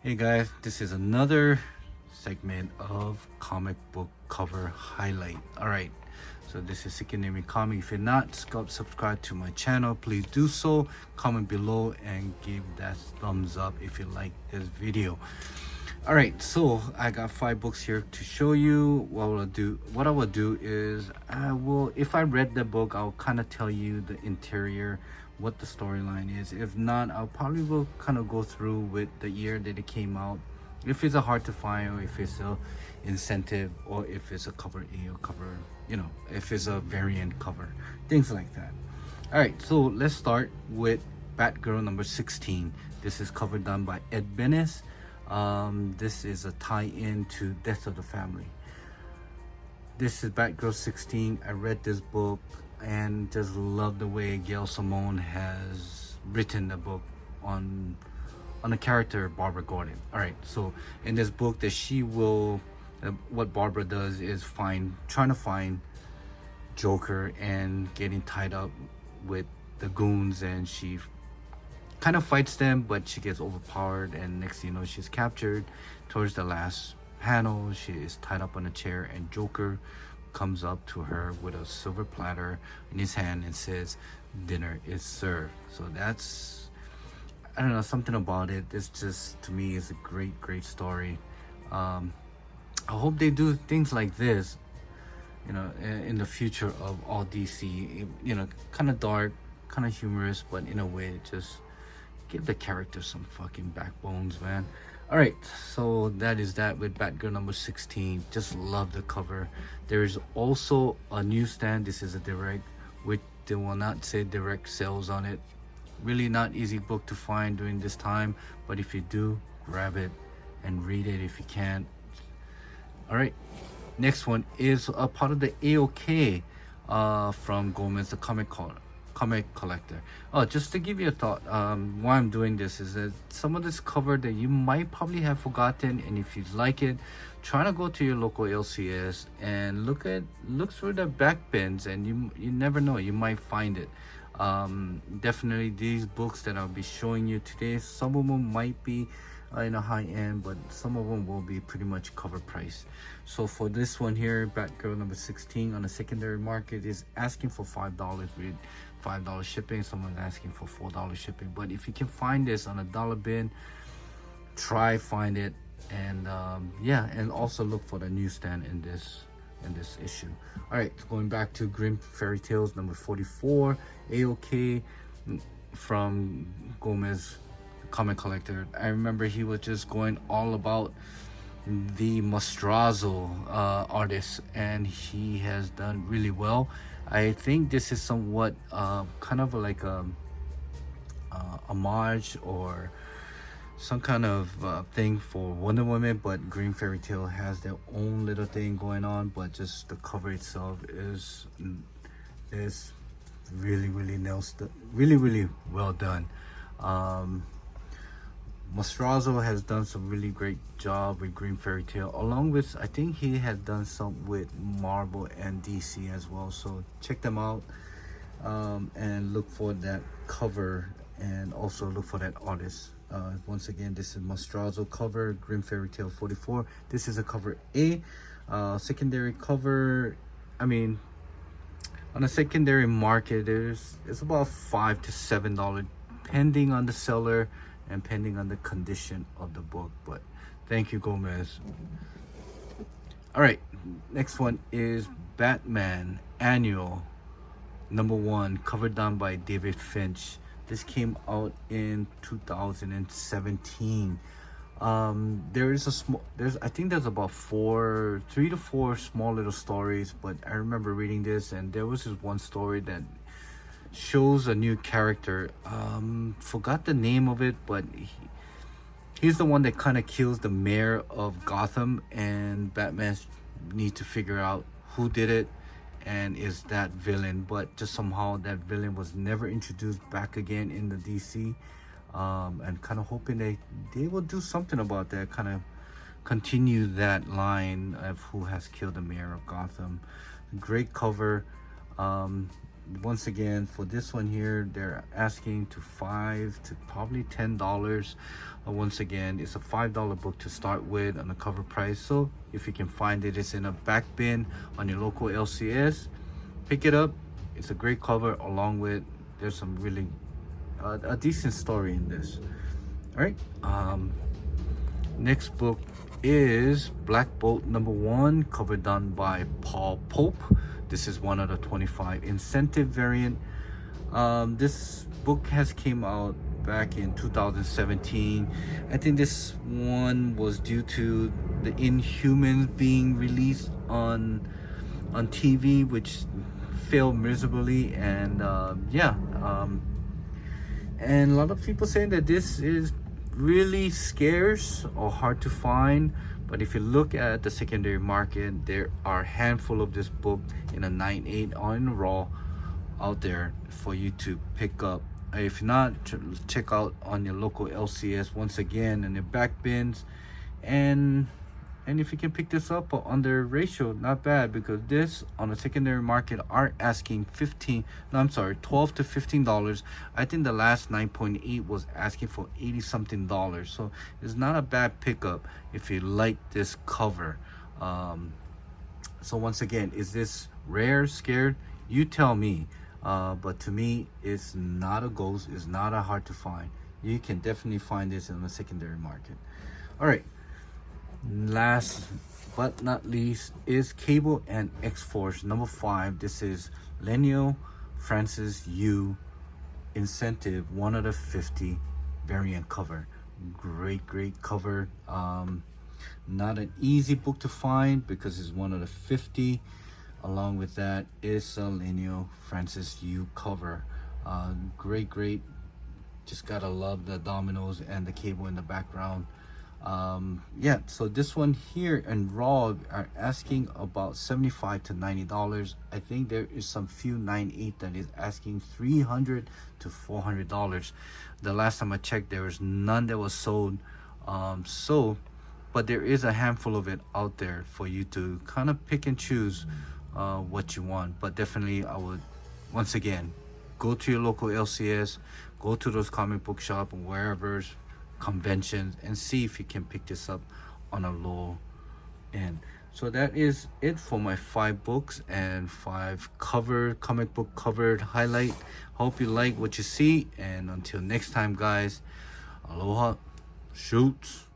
Hey guys, this is another segment of comic book cover highlight. Alright, so this is Secondary Comic. If you're not subscribed to my channel, please do so. Comment below and give that thumbs up if you like this video. Alright, so I got 5 books here to show you. What I will do is if I read the book, I'll kind of tell you the interior, what the storyline is. If not, I'll probably will kind of go through with the year that it came out, if it's a hard to find, or if it's a incentive, or if it's a cover A or cover, if it's a variant cover, things like that. All right, so let's start with Batgirl number 16. This is cover done by Ed Benes. This is a tie-in to Death of the Family. This is Batgirl 16. I read this book and just love the way Gail Simone has written the book on a character, Barbara Gordon. All right, so in this book, that she will, what Barbara does is trying to find Joker and getting tied up with the goons, and she kind of fights them, but she gets overpowered, and next thing you know, she's captured. Towards the last panel, she is tied up on a chair, and Joker comes up to her with a silver platter in his hand and says, "Dinner is served." So that's, I don't know, something about it. It's just, to me, it's a great story. I hope they do things like this, in the future of all DC. Kind of dark, kind of humorous, but in a way, just give the character some fucking backbones, man. All right, so that is that with Batgirl number 16. Just love the cover. There is also a newsstand. This is a direct, which they will not say direct sales on it. Really not easy book to find during this time, but if you do, grab it and read it if you can. All right, next one is a part of the AOK from Gomez, the comic collector. Oh, just to give you a thought, why I'm doing this is that some of this cover that you might probably have forgotten, and if you like it, try to go to your local LCS and look through the back bins, and you never know, you might find it. Definitely these books that I'll be showing you today, some of them might be in a high end, but some of them will be pretty much cover price. So for this one here, Batgirl number 16 on the secondary market is asking for $5 with $5 shipping. Someone's asking for $4 shipping, but if you can find this on a dollar bin, try find it. And yeah, and also look for the newsstand in this issue. All right, going back to Grim Fairy Tales number 44, AOK from Gomez, comic collector. I remember he was just going all about the Mastrazo artist, and he has done really well. I think this is somewhat kind of like a homage or some kind of thing for Wonder Woman, but Green Fairy Tale has their own little thing going on. But just the cover itself is really nails, really well done. Mastrazo has done some really great job with Green Fairy Tale, along with, I think he has done some with Marvel and DC as well. So check them out, and look for that cover, and also look for that artist. Once again, this is Mastrazo cover, Grim Fairy Tale 44. This is a cover A. Secondary cover, I mean, on a secondary market, it's about $5 to $7, depending on the seller and pending on the condition of the book. But thank you, Gomez. All right, next one is Batman Annual number 1, cover done by David Finch. This came out in 2017. I think there's about 3 to 4 small little stories, but I remember reading this, and there was this one story that shows a new character. Forgot the name of it, but he's the one that kind of kills the mayor of Gotham, and Batman needs to figure out who did it and is that villain. But just somehow that villain was never introduced back again in the DC, and kind of hoping they will do something about that, kind of continue that line of who has killed the mayor of Gotham. Great cover. once again, for this one here, they're asking to $5 to probably $10. Once again, it's a $5 book to start with on the cover price. So if you can find it, it's in a back bin on your local LCS. Pick it up. It's a great cover, along with there's some really a decent story in this. All right. Next book is Black Bolt #1, cover done by Paul Pope. This is one of the 25 incentive variant. This book has came out back in 2017. I think this one was due to the Inhumans being released on TV, which failed miserably, and and a lot of people saying that this is really scarce or hard to find. But if you look at the secondary market, there are a handful of this book in a 9.8 on raw out there for you to pick up. If not, check out on your local LCS once again in the back bins. And if you can pick this up under ratio, not bad, because this on the secondary market are asking $12 to $15. I think the last 9.8 was asking for $80 something. So it's not a bad pickup if you like this cover. So once again, is this rare, scared? You tell me. But to me, it's not a ghost. It's not a hard to find. You can definitely find this in the secondary market. All right. Last but not least is Cable and XForce #5. This is Lenio Francis Yu incentive 1 of the 50 variant cover. Great cover. Not an easy book to find because it's 1 of the 50. Along with that is a Lenio Francis Yu cover. Great. Just gotta love the dominoes and the cable in the background. So this one here in raw are asking about $75 to $90. I think there is some few 9.8 that is asking $300 to $400. The last time I checked, there was none that was sold. But there is a handful of it out there for you to kind of pick and choose what you want. But definitely, I would once again go to your local LCS, go to those comic book shop and wherever, conventions, and see if you can pick this up on a low end. So that is it for my 5 books and 5 comic book covered highlight. Hope you like what you see, and until next time, guys, aloha, shoots.